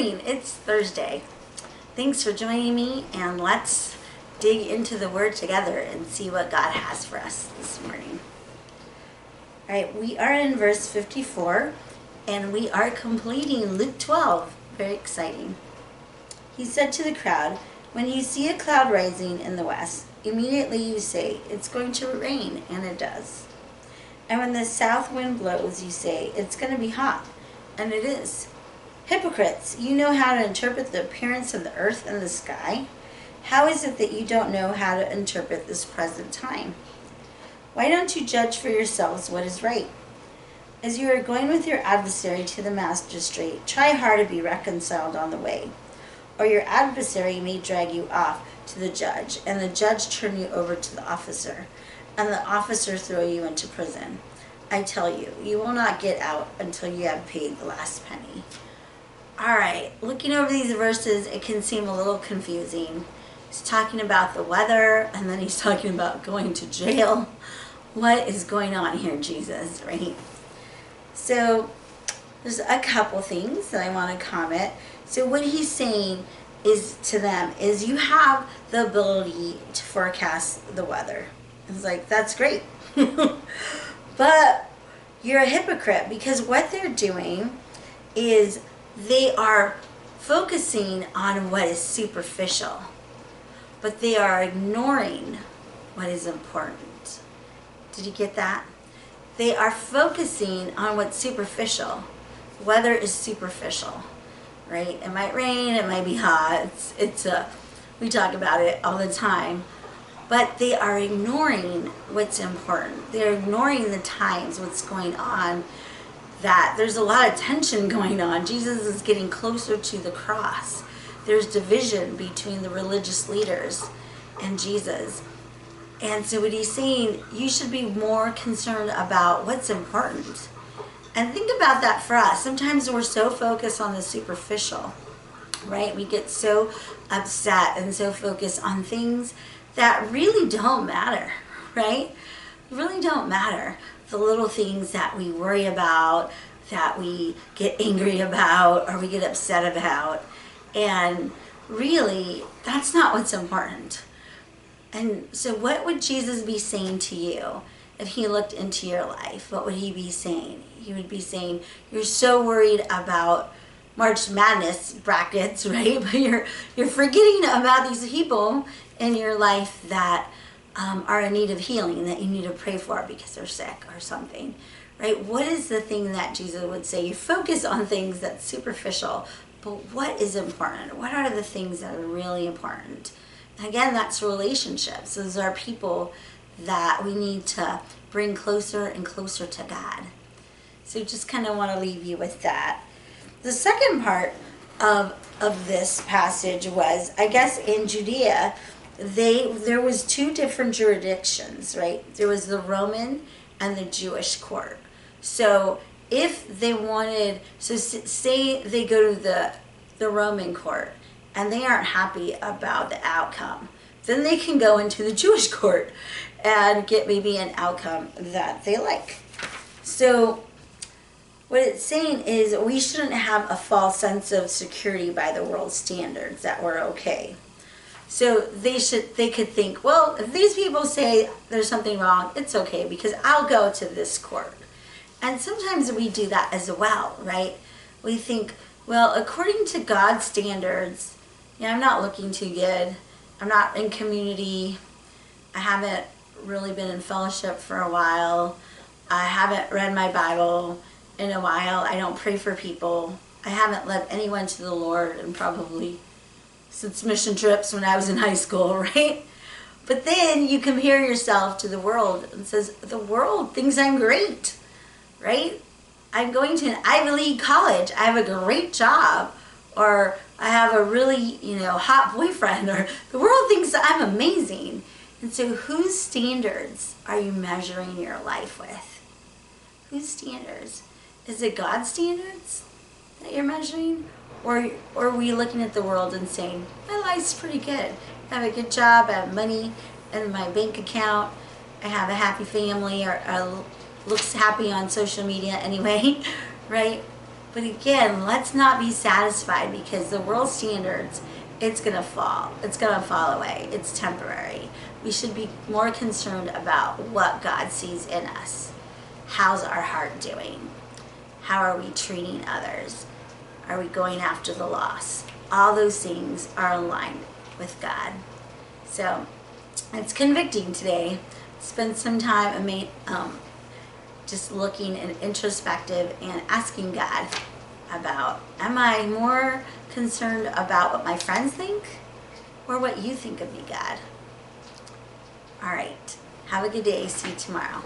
morning. It's Thursday. Thanks for joining me, and let's dig into the Word together and see what God has for us this morning. All right, we are in verse 54, and we are completing Luke 12. Very exciting. He said to the crowd, "When you see a cloud rising in the west, immediately you say, 'It's going to rain,' and it does. And when the south wind blows, you say, 'It's going to be hot,' and it is. Hypocrites, you know how to interpret the appearance of the earth and the sky. How is it that you don't know how to interpret this present time? Why don't you judge for yourselves what is right? As you are going with your adversary to the magistrate, try hard to be reconciled on the way. Or your adversary may drag you off to the judge, and the judge turn you over to the officer, and the officer throw you into prison. I tell you, you will not get out until you have paid the last penny." All right, looking over these verses, it can seem a little confusing. He's talking about the weather, and then he's talking about going to jail. What is going on here, Jesus, right? So there's a couple things that I want to comment. So what he's saying is to them is you have the ability to forecast the weather. It's like, that's great. But you're a hypocrite, because what they're doing is they are focusing on what is superficial, but they are ignoring what is important. Did you get that? They are focusing on what's superficial. Weather is superficial, right? It might rain, it might be hot. We talk about it all the time. But they are ignoring what's important. They're ignoring the times, what's going on, that there's a lot of tension going on. Jesus is getting closer to the cross. There's division between the religious leaders and Jesus. And so what he's saying, you should be more concerned about what's important. And think about that for us. Sometimes we're so focused on the superficial, right? We get so upset and so focused on things that really don't matter, right? Really don't matter. The little things that we worry about, that we get angry about, or we get upset about. And really, that's not what's important. And so what would Jesus be saying to you if he looked into your life? What would he be saying? He would be saying, you're so worried about March Madness brackets, right? But you're forgetting about these people in your life that are in need of healing, that you need to pray for because they're sick or something, right? What is the thing that Jesus would say? You focus on things that's superficial, but what is important? What are the things that are really important? And again, that's relationships. Those are people that we need to bring closer and closer to God. So just kind of want to leave you with that. The second part of this passage was, I guess in Judea, there was two different jurisdictions, right? There was the Roman and the Jewish court. So if they wanted, so say they go to the Roman court and they aren't happy about the outcome, then they can go into the Jewish court and get maybe an outcome that they like. So what it's saying is we shouldn't have a false sense of security by the world's standards that we're okay. So they could think, well, if these people say there's something wrong, it's okay because I'll go to this court. And sometimes we do that as well, right? We think, well, according to God's standards, I'm not looking too good. I'm not in community. I haven't really been in fellowship for a while. I haven't read my Bible in a while. I don't pray for people. I haven't led anyone to the Lord and probably since mission trips when I was in high school, right? But then you compare yourself to the world and says, the world thinks I'm great, right? I'm going to an Ivy League college. I have a great job, or I have a really, hot boyfriend, or the world thinks that I'm amazing. And so whose standards are you measuring your life with? Whose standards? Is it God's standards that you're measuring? Or are we looking at the world and saying, my life's pretty good. I have a good job, I have money in my bank account, I have a happy family, or looks happy on social media anyway, right? But again, let's not be satisfied because the world standards, it's going to fall. It's going to fall away. It's temporary. We should be more concerned about what God sees in us. How's our heart doing? How are we treating others? Are we going after the lost? All those things are aligned with God. So it's convicting today. Spend some time just looking and introspective and asking God about, am I more concerned about what my friends think or what you think of me, God? All right. Have a good day. See you tomorrow.